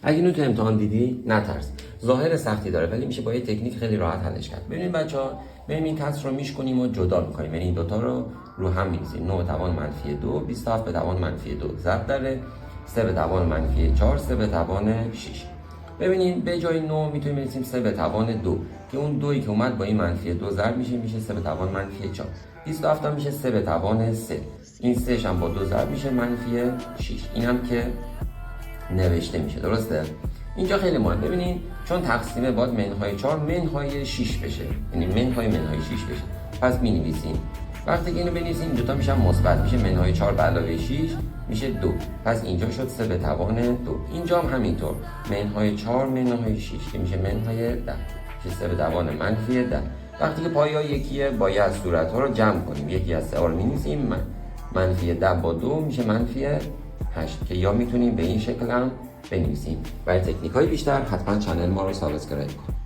اگه اینو تو امتحان دیدی نترس، ظاهر سختی داره ولی میشه با یه تکنیک خیلی راحت حلش کرد. ببینید بچه‌ها، بریم این کسر رو میشکنیم و جدا میکنیم، یعنی این دوتا رو هم می‌ریزیم. 9 به توان منفی 2 27 به توان منفی 2 ضرب در 3 به توان منفی 4 3 به توان 6. ببینید به جای 9 میتونیم بنویسیم 3 به توان 2 که اون دویی که اومد با این منفی 2 ضرب میشه 3 به توان منفی 4. 27 هم میشه 3 به توان 3. این 3 هم با 2 ضرب میشه منفی 6. اینم که نوشته میشه. درسته؟ اینجا خیلی مهم. ببینید چون تقسیمه باید منهای 4 منهای 6 بشه، یعنی منهای 6 بشه. پس می‌نویسیم وقتی که اینو بنویسیم دوتا میشن مثبت، میشه منهای 4 به علاوه 6 میشه 2. پس اینجا شد 3 به توان 2. اینجا هم همینطور، منهای 4 منهای 6 که میشه منهای 10 که 3 به توان منفی 10. وقتی که پایه‌ها یکیه باید صورت‌ها رو جمع کنیم. یکی از 3 رو می‌نویسیم، منفی 10 با 2 میشه منفی 8 که یا میتونیم به این شکل هم بنویسیم. برای تکنیک‌های بیشتر حتما کانال ما رو سابسکرایب کنید.